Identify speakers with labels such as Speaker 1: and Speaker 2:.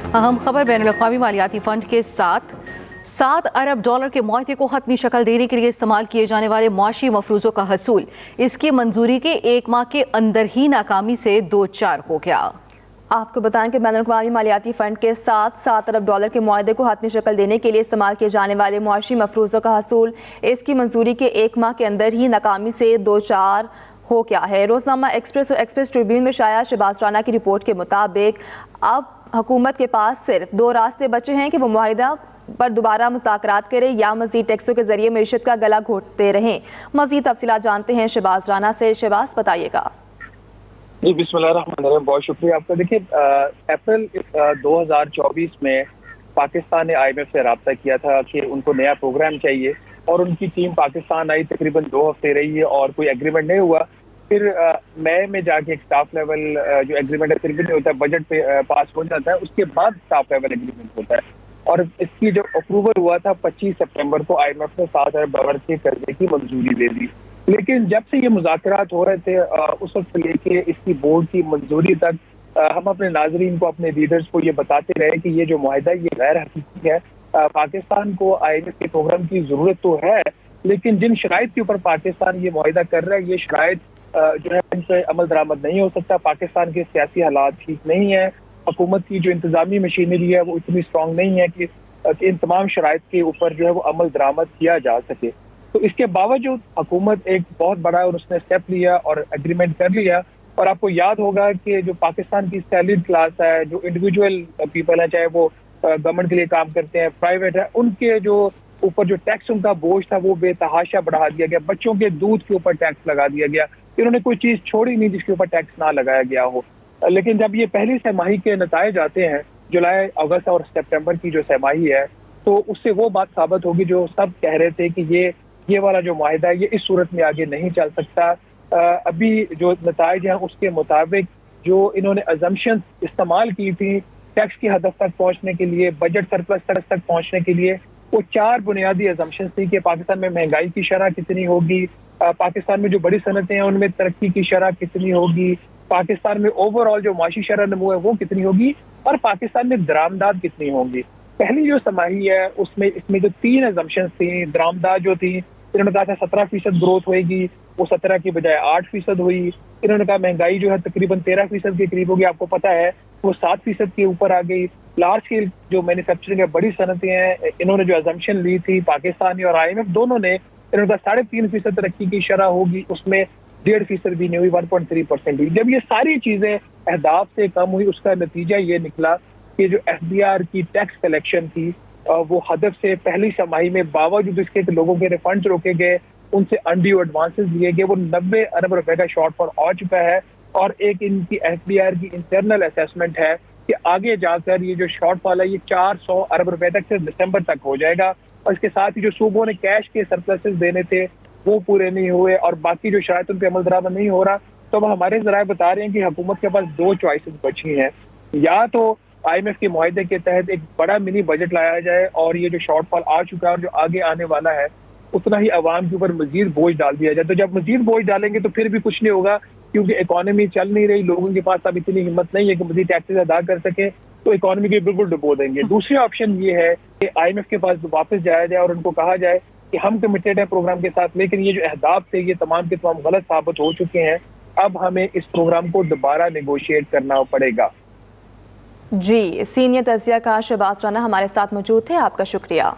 Speaker 1: अहम खबर, बैनुल-अक़वामी मालियाती फ़ंड के साथ $7 अरब के मुआहदे को हतमी शक्ल देने के लिए इस्तेमाल किए जाने वाले मुआशी मफरूज़ों का हसूल इसकी मंजूरी के 1 माह के अंदर ही नाकामी से दो चार हो गया।
Speaker 2: आपको बताएं कि बैनुल-अक़वामी मालियाती फ़ंड के साथ $7 अरब के मुआहदे को हतमी शक्ल देने के लिए इस्तेमाल किए जाने वाले मुआशी मफरूज़ों का हसूल इसकी मंजूरी के 1 माह के अंदर ही नाकामी से दो चार हो गया है। रोज़नामा एक्सप्रेस और एक्सप्रेस ट्रिब्यून में शाया शहबाज राना की रिपोर्ट के मुताबिक अब हुकूमत के पास सिर्फ 2 रास्ते बचे हैं कि वो मुआहिदा पर दोबारा मुज़ाकरात करें या मज़ीद टैक्सों के जरिए मईशत का गला घोंटते रहें। मज़ीद तफसीलात जानते हैं शहबाज राना से। शहबाज, बताइएगा।
Speaker 3: जी, बिस्मिल्लाहिर्रहमानिर्रहीम, बहुत शुक्रिया आपका। देखिए, अप्रैल 2024 में पाकिस्तान ने IMF से रब्ता किया था कि उनको नया प्रोग्राम चाहिए और उनकी टीम पाकिस्तान आई, तकरीबन 2 हफ्ते रही है और कोई एग्रीमेंट नहीं हुआ। फिर मई में जाके एक स्टाफ लेवल जो एग्रीमेंट है फिर भी नहीं होता है, बजट पे पास हो जाता है, उसके बाद स्टाफ लेवल एग्रीमेंट होता है। और इसकी जो अप्रूवल हुआ था 25 सितंबर को IMF ने $7 अरब के कर्जे की मंजूरी दे दी। लेकिन जब से ये मुज़ाकरात हो रहे थे उस वक्त से लेके इसकी बोर्ड की मंजूरी तक हम अपने नाज़रीन को, अपने लीडर्स को ये बताते रहे कि ये जो मुआहिदा ये गैर हकीकी है। पाकिस्तान को IMF के प्रोग्राम की ज़रूरत तो है, लेकिन जिन शराइत के ऊपर पाकिस्तान ये मुआहिदा कर रहा है ये शराइत जो है उन पर अमल दरामद नहीं हो सकता। पाकिस्तान के सियासी हालात ठीक नहीं है, हुकूमत की जो इंतजामी मशीनरी है वो इतनी स्ट्रॉन्ग नहीं है कि इन तमाम शराइत के ऊपर जो है वो अमल दरामद किया जा सके। तो इसके बावजूद हुकूमत एक बहुत बड़ा और उसने स्टेप लिया और एग्रीमेंट कर लिया। और आपको याद होगा कि जो पाकिस्तान की सैलरीड क्लास है, जो इंडिविजुअल पीपल है, चाहे वो गवर्नमेंट के लिए काम करते हैं, प्राइवेट है, उनके जो ऊपर जो टैक्स उनका बोझ था वो बेतहाशा बढ़ा दिया गया। बच्चों के दूध के ऊपर टैक्स लगा दिया गया। इन्होंने कोई चीज छोड़ी नहीं जिसके ऊपर टैक्स ना लगाया गया हो। लेकिन जब ये पहली सहमाही के नताइज आते हैं, जुलाई, अगस्त और सितंबर की जो सहमाही है, तो उससे वो बात साबित होगी जो सब कह रहे थे कि ये वाला जो मुआहिदा है ये इस सूरत में आगे नहीं चल सकता। अभी जो नताइज हैं उसके मुताबिक जो इन्होंने अजम्पशंस इस्तेमाल की थी टैक्स की हदफ तक पहुंचने के लिए, बजट सरप्लस तक पहुंचने के लिए, वो 4 बुनियादी अजम्पशंस थी कि पाकिस्तान में महंगाई की शरह कितनी होगी, पाकिस्तान में जो बड़ी सनतें हैं उनमें तरक्की की शरह कितनी होगी, पाकिस्तान में ओवरऑल जो माशी शरह नमू है वो कितनी होगी, और पाकिस्तान में दरामदाद कितनी होंगी। पहली जो समाही है उसमें इसमें जो 3 अजम्पशंस थी, दरामदाद जो थी, इन्होंने कहा था 17% ग्रोथ होगी, वो 17 की बजाय 8% हुई। इन्होंने कहा महंगाई जो है तकरीबन 13% के करीब होगी, आपको पता है वो 7% के ऊपर आ गई। लार्ज स्केल जो मैन्युफैक्चरिंग है, बड़ी सनतें हैं, इन्होंने जो अजम्पशन ली थी पाकिस्तानी और IMF दोनों ने, इन्होंने कहा 3.5% तरक्की की शरह होगी, उसमें 1.5% भी नहीं हुई, 1.3% हुई। जब ये सारी चीजें अहदाफ से कम हुई, उसका नतीजा ये निकला कि जो FBR की टैक्स कलेक्शन थी वो हदफ से पहली छमाही में बावजूद इसके कि लोगों के रिफंड रोके गए, उनसे अनड्यू एडवांसेस दिए गए, वो 90 अरब रुपए का शॉर्टफॉल आ चुका है। और एक इनकी FBR की इंटरनल असेसमेंट है कि आगे जाकर ये जो शॉर्टफॉल है ये 400 अरब रुपए तक सिर्फ दिसंबर तक हो जाएगा। और इसके साथ ही जो सूबों ने कैश के सरप्लसेस देने थे वो पूरे नहीं हुए और बाकी जो शायद उन पर अमल दरामद नहीं हो रहा। तो अब हमारे ज़राए बता रहे हैं कि हुकूमत के पास 2 चॉइसेस बची हैं, या तो IMF के मुआहिदे के तहत एक बड़ा मिनी बजट लाया जाए और ये जो शॉर्टफॉल आ चुका है और जो आगे आने वाला है उतना ही अवाम के ऊपर मजीद बोझ डाल दिया जाए। तो जब मजीद बोझ डालेंगे तो फिर भी कुछ नहीं होगा, क्योंकि इकोनॉमी चल नहीं रही, लोगों के पास अब इतनी हिम्मत नहीं है कि मजीद टैक्सेस अदा कर सके, तो इकोनॉमी को बिल्कुल डुबो देंगे। दूसरी ऑप्शन ये है कि IMF के पास वापस जाया जाए और उनको कहा जाए कि हम कमिटेड है प्रोग्राम के साथ, लेकिन ये जो अहदाफ थे ये तमाम के तमाम गलत साबित हो चुके हैं, अब हमें इस प्रोग्राम को दोबारा नेगोशिएट करना पड़ेगा।
Speaker 2: जी, सीनियर तज्जिया का शहबाज राना हमारे साथ मौजूद थे, आपका शुक्रिया।